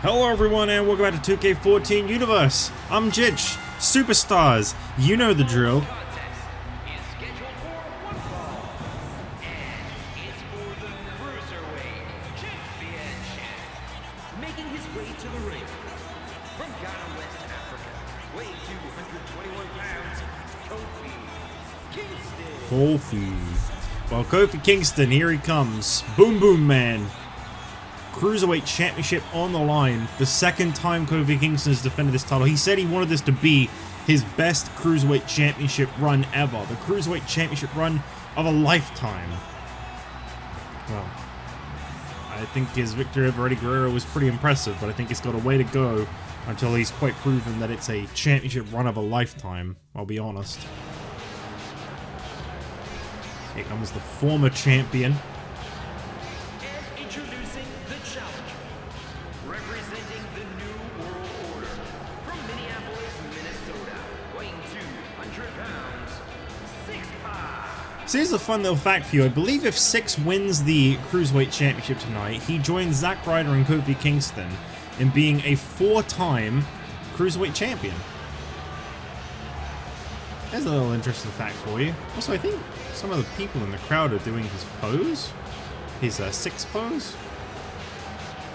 Hello everyone and welcome back to 2K14 Universe. I'm Jitch. Superstars, you know the drill. Is scheduled for one fall, and it's for the Cruiserweight Championship. Making his way to the ring from Ghana, West Africa, weighing 221 pounds, Kofi Kingston. Kofi. Well, Kofi Kingston, here he comes. Boom Boom Man. Cruiserweight Championship on the line. The second time Kofi Kingston has defended this title. He said he wanted this to be his best Cruiserweight Championship run ever. The Cruiserweight Championship run of a lifetime. Well, I think his victory over Eddie Guerrero was pretty impressive, but I think it's got a way to go until he's quite proven that it's a championship run of a lifetime, I'll be honest. Here comes the former champion. Representing the New World Order from Minneapolis, Minnesota, weighing 200 pounds, Syxx. So here's a fun little fact for you. I believe if Syxx wins the Cruiserweight Championship tonight, he joins Zack Ryder and Kofi Kingston in being a 4-time Cruiserweight Champion. There's a little interesting fact for you. Also, I think some of the people in the crowd are doing his pose. His Syxx pose.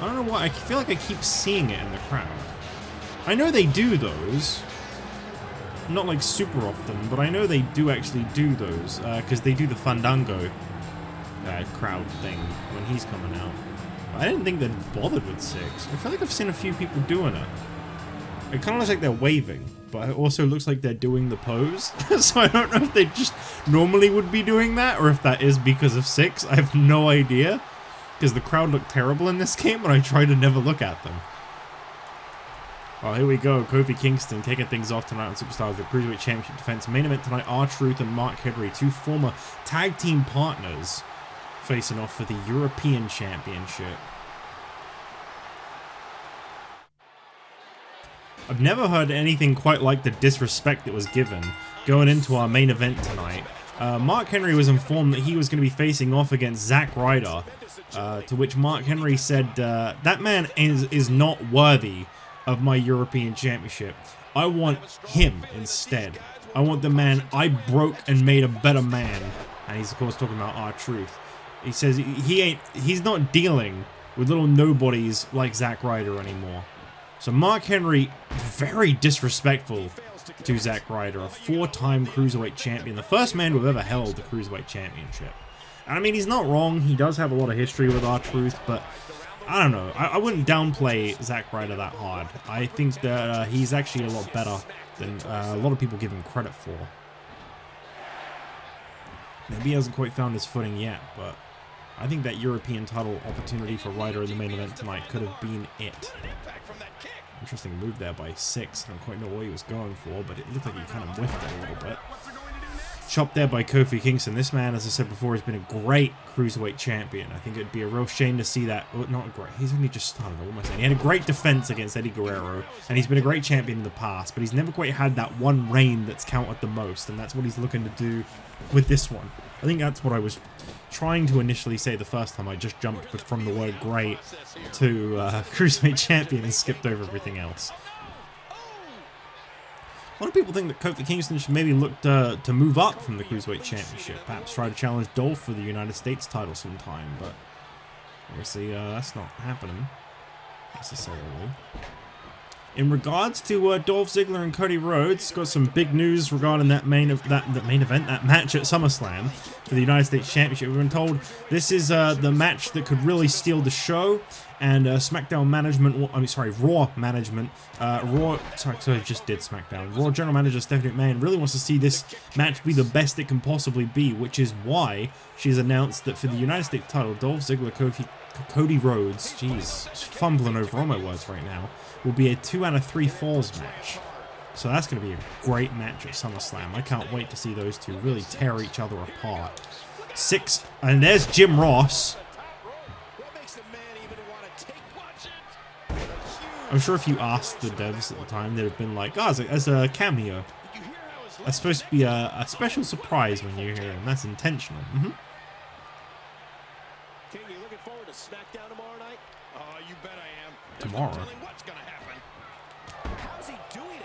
I don't know why, I feel like I keep seeing it in the crowd. I know they do those. Not like super often, but I know they do actually do those. Because they do the Fandango crowd thing when he's coming out. I didn't think they'd bothered with Syxx. I feel like I've seen a few people doing it. It kind of looks like they're waving, but it also looks like they're doing the pose. So I don't know if they just normally would be doing that, or if that is because of Syxx. I have no idea. Because the crowd looked terrible in this game, and I try to never look at them. Well, here we go. Kofi Kingston kicking things off tonight on Superstars, the Cruiserweight Championship defense. Main event tonight, R-Truth and Mark Henry, two former tag team partners, facing off for the European Championship. I've never heard anything quite like the disrespect that was given going into our main event tonight. Mark Henry was informed that he was going to be facing off against Zack Ryder, to which Mark Henry said, that man is not worthy of my European Championship. I want him instead. I want the man I broke and made a better man. And he's of course talking about R-Truth. He says he's not dealing with little nobodies like Zack Ryder anymore. So Mark Henry, very disrespectful to Zack Ryder, a 4-time Cruiserweight Champion, the first man who ever held the Cruiserweight Championship. And I mean, he's not wrong, he does have a lot of history with R-Truth, but I don't know, I wouldn't downplay Zack Ryder that hard. I think that he's actually a lot better than a lot of people give him credit for. Maybe he hasn't quite found his footing yet, but I think that European title opportunity for Ryder in the main event tonight could have been it. Interesting move there by Syxx. I don't quite know what he was going for, but it looked like he kind of whiffed it a little bit. Chopped there by Kofi Kingston. This man, as I said before, has been a great Cruiserweight champion. I think it'd be a real shame to see that. Oh, not great. He's only just started. What am I saying? He had a great defense against Eddie Guerrero, and he's been a great champion in the past, but he's never quite had that one reign that's counted the most, and that's what he's looking to do with this one. I think that's what I was trying to initially say the first time. I just jumped from the word great to Cruiserweight champion and skipped over everything else. A lot of people think that Kofi Kingston should maybe look to move up from the Cruiserweight Championship. Perhaps try to challenge Dolph for the United States title sometime, but obviously that's not happening necessarily. In regards to Dolph Ziggler and Cody Rhodes, got some big news regarding that match at SummerSlam for the United States Championship. We've been told this is the match that could really steal the show, and SmackDown management, Raw management, I just did SmackDown. Raw General Manager Stephanie McMahon really wants to see this match be the best it can possibly be, which is why she's announced that for the United States title, Dolph Ziggler, Cody Rhodes, jeez, fumbling over all my words right now, will be a 2 out of 3 falls match. So that's going to be a great match at SummerSlam. I can't wait to see those two really tear each other apart. Syxx, and there's Jim Ross. I'm sure if you asked the devs at the time, they'd have been like, oh, as a cameo. That's supposed to be a special surprise when you hear him. That's intentional. SmackDown tomorrow night? You bet I am. Tomorrow. What's gonna happen? How's he doing it?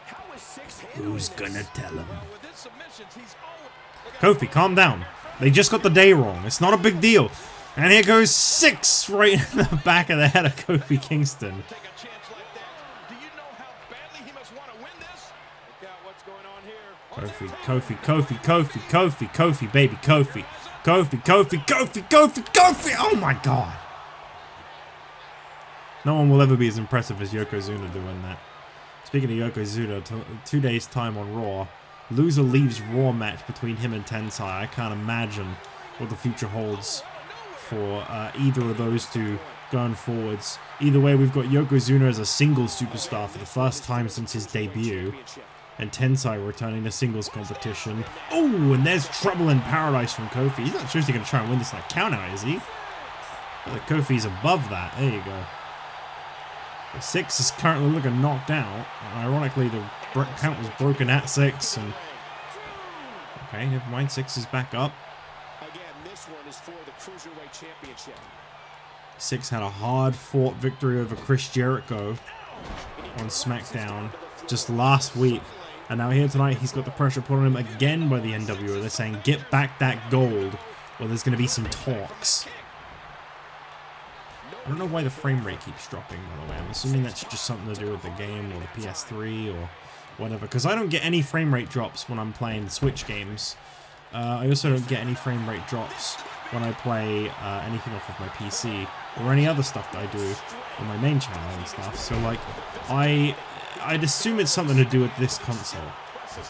How is Syxx handling Who's this? gonna tell him? Well, with his submissions, he's always... Kofi, calm down. They just got the day wrong. It's not a big deal. And here goes Syxx right in the back of the head of Kofi Kingston. Take a chance like that. Do you know how badly he must want to win this? Look out what's going on here. Kofi, baby, Kofi. Kofi. Oh my god. No one will ever be as impressive as Yokozuna doing that. Speaking of Yokozuna, 2 days time on Raw. Loser leaves Raw match between him and Tensai. I can't imagine what the future holds for either of those two going forwards. Either way, we've got Yokozuna as a singles superstar for the first time since his debut. And Tensai returning to singles competition. Oh, and there's trouble in paradise from Kofi. He's not seriously going to try and win this in a countout, is he? But Kofi's above that. There you go. Syxx is currently looking knocked out. Ironically, the count was broken at Syxx. And okay, never mind. Syxx is back up. Again, this one is for the Cruiserweight Championship. Syxx had a hard-fought victory over Chris Jericho on SmackDown just last week. And now here tonight, he's got the pressure put on him again by the NWO. They're saying, get back that gold, or there's going to be some talks. I don't know why the frame rate keeps dropping, by the way. I'm assuming that's just something to do with the game or the PS3 or whatever. Because I don't get any frame rate drops when I'm playing Switch games. I also don't get any frame rate drops when I play anything off of my PC or any other stuff that I do on my main channel and stuff. So, like, I'd assume it's something to do with this console.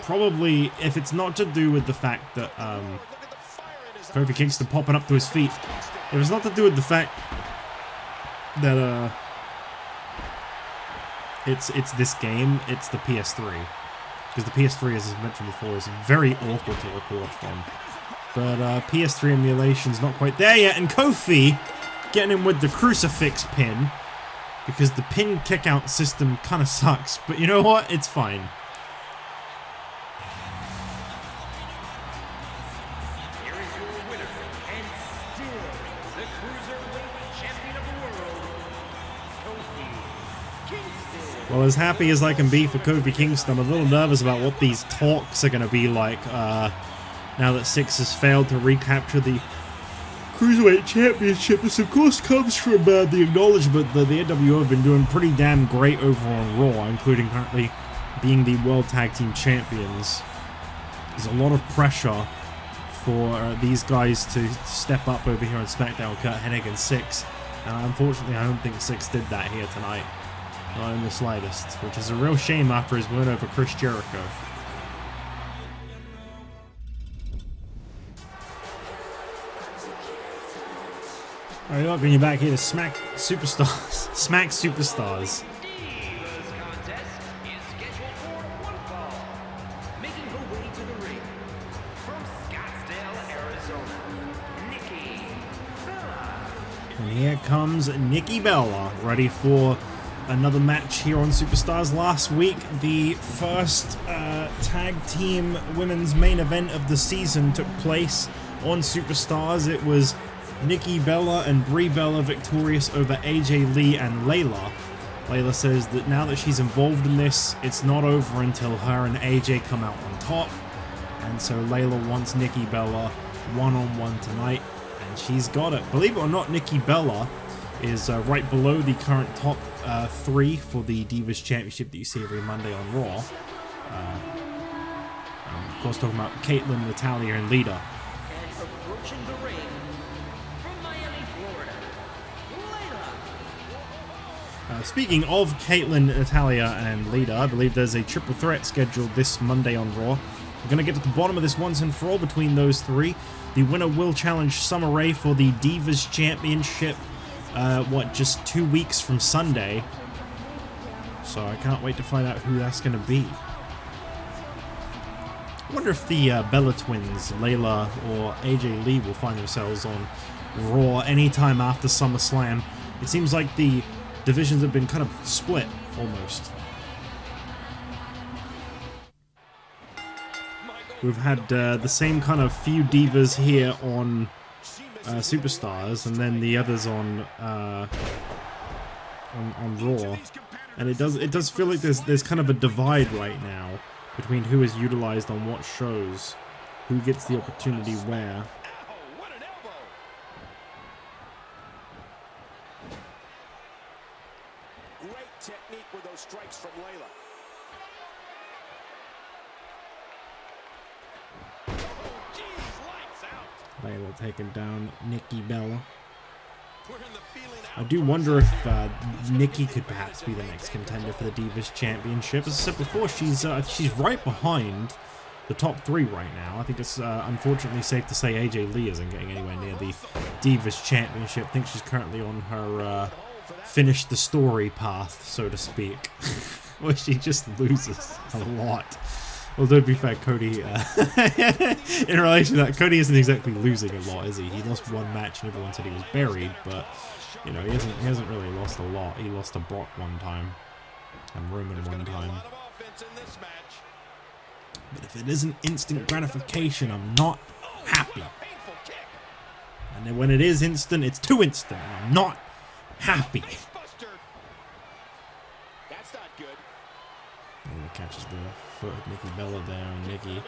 Probably, if it's not to do with the fact that Kofi Kingston popping up to his feet. If it's not to do with the fact that it's this game, it's the PS3. Because the PS3, as I mentioned before, is very awkward to record from. But PS3 emulation's not quite there yet, and Kofi getting him with the crucifix pin. Because the pin kick-out system kind of sucks, but you know what? It's fine. Here is your winner, and still the Cruiserweight Champion of the World, Kofi Kingston. Well, as happy as I can be for Kofi Kingston, I'm a little nervous about what these talks are going to be like now that Syxx has failed to recapture the Cruiserweight Championship. This, of course, comes from the acknowledgement that the NWO have been doing pretty damn great over on Raw, including currently being the World Tag Team Champions. There's a lot of pressure for these guys to step up over here on SmackDown with Kurt Hennig and Syxx, and unfortunately I don't think Syxx did that here tonight. Not in the slightest, which is a real shame after his win over Chris Jericho. Alright, welcome you back here to Smack Superstars. Smack Superstars. Divas contest is scheduled for one fall. Making her way to the ring from Scottsdale, Arizona, Nikki Bella. And here comes Nikki Bella, ready for another match here on Superstars. Last week, the first tag team women's main event of the season took place on Superstars. It was Nikki Bella and Brie Bella victorious over AJ Lee and Layla. Layla says that now that she's involved in this, it's not over until her and AJ come out on top. And so Layla wants Nikki Bella one-on-one tonight, and she's got it. Believe it or not, Nikki Bella is right below the current top 3 for the Divas Championship that you see every Monday on Raw. Of course, talking about Caitlyn, Natalya, and Lita. And approaching the ring from Miami, Florida, Layla. Speaking of Caitlyn, Natalya, and Lita, I believe there's a triple threat scheduled this Monday on Raw. We're going to get to the bottom of this once and for all between those three. The winner will challenge Summer Rae for the Divas Championship, just 2 weeks from Sunday. So I can't wait to find out who that's going to be. I wonder if the Bella twins, Layla or AJ Lee, will find themselves on Raw anytime after SummerSlam. It seems like the divisions have been kind of split, almost. We've had the same kind of few divas here on Superstars, and then the others on Raw. And it does feel like there's kind of a divide right now between who is utilized on what shows, who gets the opportunity where. Great technique with those strikes from Layla. Layla taking down Nikki Bella. I do wonder if Nikki could perhaps be the next contender for the Divas Championship. As I said before, she's right behind the top 3 right now. I think it's unfortunately safe to say AJ Lee isn't getting anywhere near the Divas Championship. I think she's currently on her finish the story path, so to speak, where she just loses a lot. Although, to be fair, Cody, in relation to that, Cody isn't exactly losing a lot, is he? He lost one match and everyone said he was buried, but, you know, he hasn't really lost a lot. He lost to Brock one time, and Roman one time. But if it isn't instant gratification, I'm not happy. And then when it is instant, it's too instant, and I'm not happy. That's not good. And he catches the foot of Nikki Bella there, and Nikki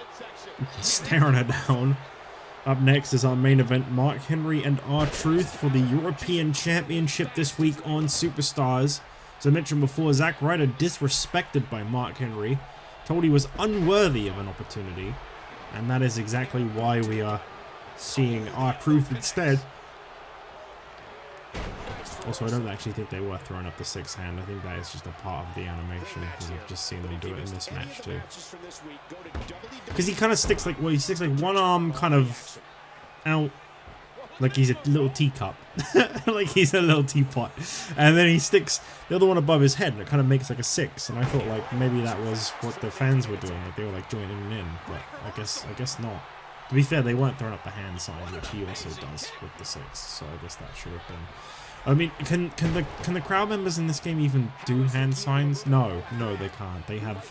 staring her down. Up next is our main event, Mark Henry and R-Truth for the European Championship this week on Superstars. As I mentioned before, Zack Ryder disrespected by Mark Henry, told he was unworthy of an opportunity, and that is exactly why we are seeing R-Truth instead. Also, I don't actually think they were throwing up the 6 hand. I think that is just a part of the animation, because I've just seen them do it in this match too. Because he kind of sticks like, well, he sticks like one arm kind of out, like he's a little teacup, like he's a little teapot, and then he sticks the other one above his head, and it kind of makes like a 6. And I thought like maybe that was what the fans were doing, like they were like joining in, but I guess not. To be fair, they weren't throwing up the hand sign, which he also does with the 6, so I guess that should have been. I mean, can the crowd members in this game even do hand signs? No, they can't. They have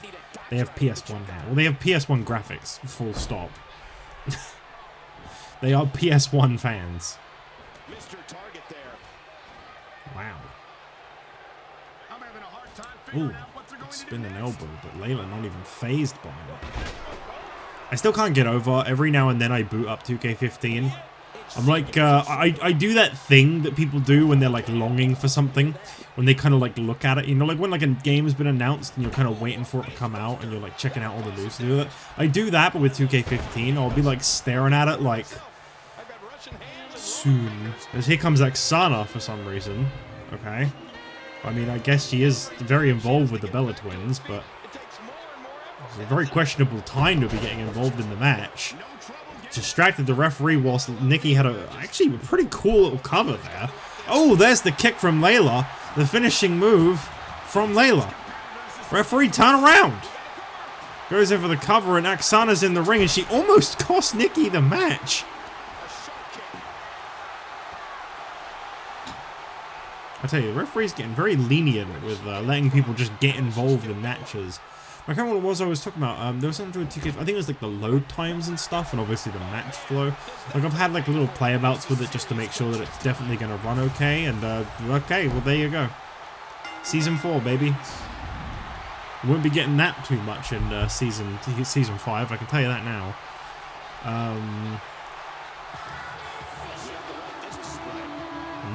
PS1 hand. Well, they have PS1 graphics. Full stop. They are PS1 fans. Wow. Ooh, spinning elbow, but Layla not even phased by it. I still can't get over. Every now and then I boot up 2K14. I'm like, I do that thing that people do when they're like longing for something, when they kind of like look at it, you know, like when like a game's been announced and you're kind of waiting for it to come out and you're like checking out all the news to do that. I do that, but with 2K15, I'll be like staring at it like, soon. Because here comes Oksana for some reason, okay? I mean, I guess she is very involved with the Bella twins, but it's a very questionable time to be getting involved in the match. Distracted the referee whilst Nikki had actually a pretty cool little cover there. Oh, there's the kick from Layla. The finishing move from Layla. Referee, turn around. Goes in for the cover, and Oksana's in the ring, and she almost cost Nikki the match. I tell you, the referee's getting very lenient with letting people just get involved in matches. I can't remember what it was I was talking about. There was something to do with 2K. I think it was like the load times and stuff, and obviously the match flow. Like I've had like little playabouts with it just to make sure that it's definitely going to run okay. And okay, well there you go. Season 4, baby. We won't be getting that too much in season 5. I can tell you that now.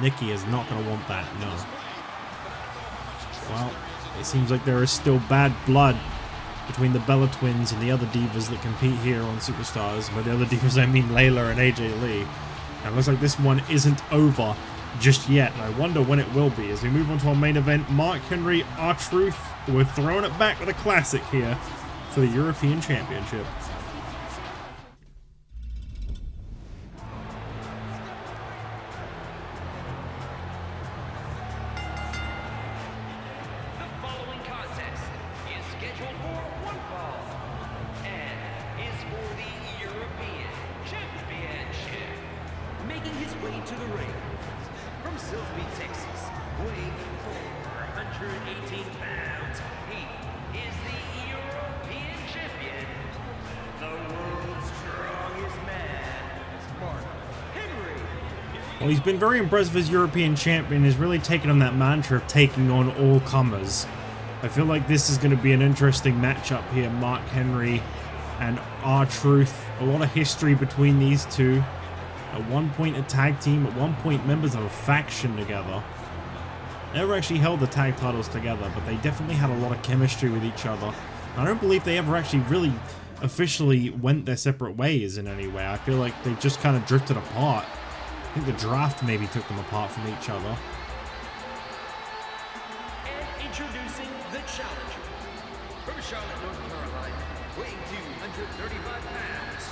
Nikki is not going to want that. No. Well, it seems like there is still bad blood between the Bella twins and the other divas that compete here on Superstars. By the other divas, I mean Layla and AJ Lee. And it looks like this one isn't over just yet, and I wonder when it will be. As we move on to our main event, Mark Henry, R-Truth. We're throwing it back with a classic here for the European Championship. Well, he's been very impressive as European champion. He's really taken on that mantra of taking on all comers. I feel like this is going to be an interesting matchup here. Mark Henry and R-Truth. A lot of history between these two. At one point a tag team, at one point members of a faction together. Never actually held the tag titles together, but they definitely had a lot of chemistry with each other. I don't believe they ever actually really officially went their separate ways in any way. I feel like they just kind of drifted apart. I think the draft maybe took them apart from each other. And introducing the challenger. From Charlotte, North Carolina, weighing 235 pounds.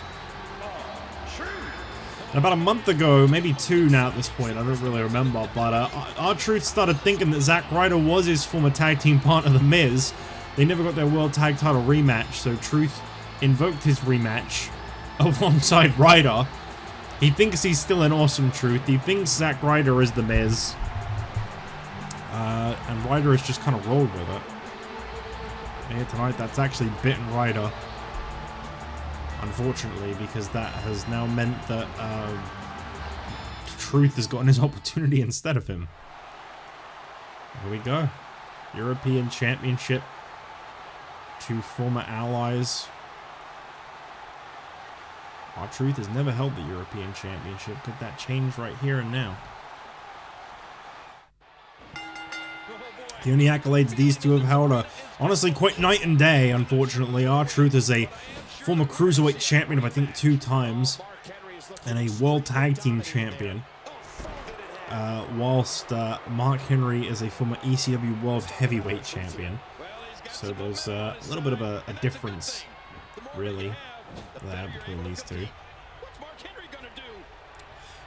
R-Truth. About a month ago, maybe 2 now at this point, I don't really remember, but R-Truth started thinking that Zack Ryder was his former tag team partner, The Miz. They never got their World Tag Title rematch, so Truth invoked his rematch alongside Ryder. He thinks he's still an awesome Truth. He thinks Zack Ryder is The Miz. And Ryder has just kind of rolled with it. And here tonight, that's actually bitten Ryder. Unfortunately, because that has now meant that Truth has gotten his opportunity instead of him. Here we go. European Championship. 2 former allies. R-Truth has never held the European Championship. Could that change right here and now? The only accolades these two have held are honestly quite night and day, unfortunately. R-Truth is a former Cruiserweight champion of I think 2 times. And a World Tag Team champion. Whilst Mark Henry is a former ECW World Heavyweight champion. So there's a little bit of a difference, really, there between these two.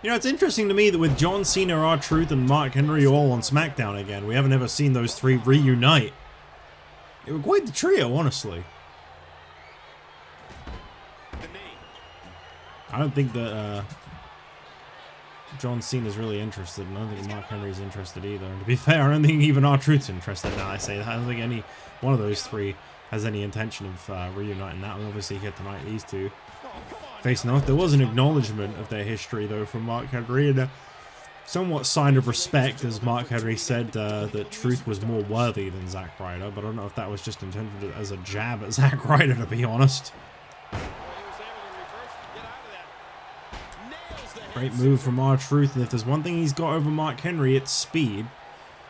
You know, it's interesting to me that with John Cena, R-Truth, and Mark Henry all on SmackDown again, we haven't ever seen those 3 reunite. They were quite the trio, honestly. I don't think that John Cena's really interested, and I don't think Mark Henry's interested either. And to be fair, I don't think even R-Truth's interested now I say that. I don't think any one of those 3 has any intention of reuniting that. And obviously here tonight, these two facing off. There was an acknowledgement of their history, though, from Mark Henry, and a somewhat sign of respect, as Mark Henry said that Truth was more worthy than Zack Ryder, but I don't know if that was just intended as a jab at Zack Ryder, to be honest. Great move from R-Truth, and if there's one thing he's got over Mark Henry, it's speed.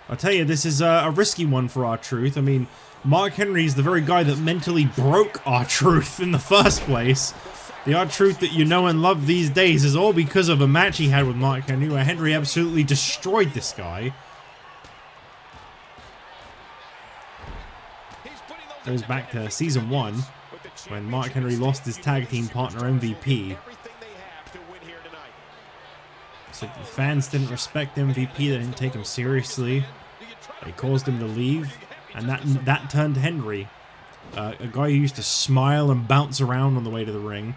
I'll tell you, this is a risky one for R-Truth. I mean, Mark Henry is the very guy that mentally broke R-Truth in the first place. The R-Truth that you know and love these days is all because of a match he had with Mark Henry, where Henry absolutely destroyed this guy. Goes back to Season 1, when Mark Henry lost his tag team partner MVP. So the fans didn't respect MVP, they didn't take him seriously. They caused him to leave, and that turned Henry, a guy who used to smile and bounce around on the way to the ring,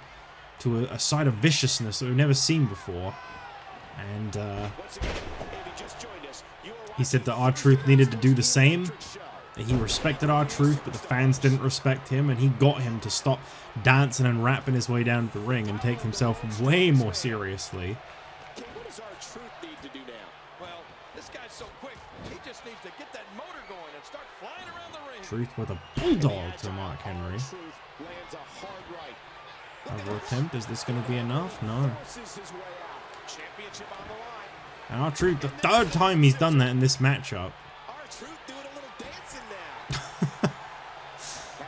to a side of viciousness that we've never seen before. And he said that R-Truth needed to do the same. That he respected R-Truth, but the fans didn't respect him, and he got him to stop dancing and rapping his way down to the ring and take himself way more seriously. What does R-Truth need to do now? Well, this guy's so quick. He just needs to get that motor going and start flying around the ring. Truth with a bulldog to Mark Henry. Another attempt. Is this going to be enough? No. And R-Truth, the 3rd time he's done that in this matchup.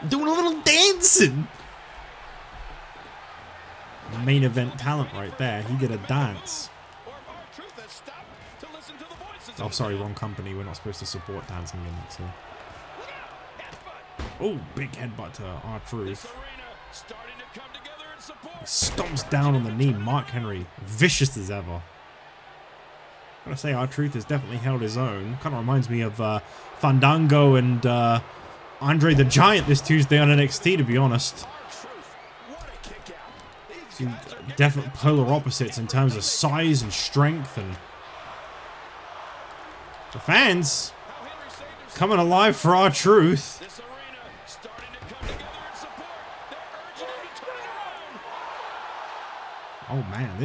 Doing a little dancing. Main event talent right there. He did a dance. Oh, sorry, wrong company. We're not supposed to support dancing gimmicks here. Oh, big headbutt to R-Truth. He stomps down on the knee. Mark Henry, vicious as ever. I gotta say, R-Truth has definitely held his own. Kind of reminds me of Fandango and Andre the Giant this Tuesday on NXT, to be honest. Two definite polar opposites in terms of size and strength, and the fans coming alive for R-Truth. Oh man,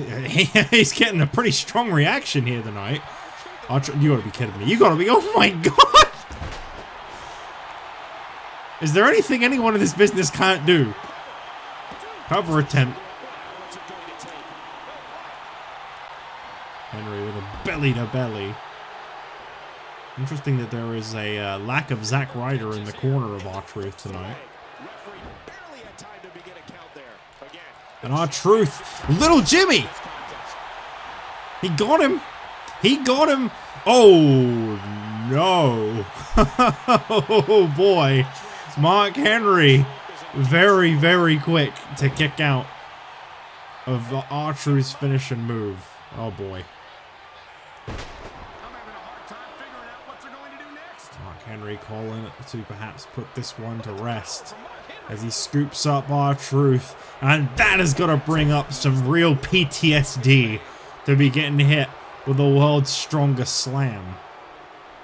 he's getting a pretty strong reaction here tonight. You gotta be kidding me. You gotta be. Oh my god! Is there anything anyone in this business can't do? Cover attempt. Henry with a belly to belly. Interesting that there is a lack of Zack Ryder in the corner of R-Truth tonight. And R-Truth, little Jimmy! He got him! He got him! Oh no! Oh boy! Mark Henry, very, very quick to kick out of R-Truth's finishing move. Oh boy. Mark Henry calling to perhaps put this one to rest as he scoops up R-Truth, and that is going to bring up some real PTSD to be getting hit with the world's strongest slam.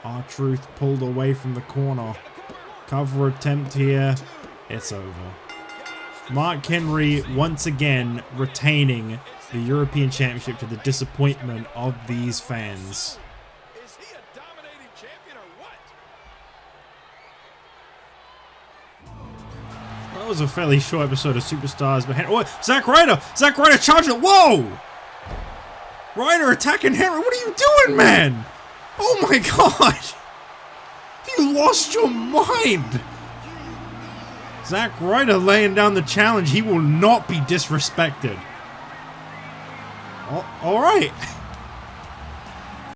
R-Truth pulled away from the corner. Cover attempt here. It's over. Mark Henry once again retaining the European Championship to the disappointment of these fans. Is he a dominating champion or what? That was a fairly short episode of Superstars, but oh, Zack Ryder! Zack Ryder charging! Whoa! Ryder attacking Henry! What are you doing, man? Oh my god! You lost your mind! Zack Ryder laying down the challenge. He will not be disrespected. Alright.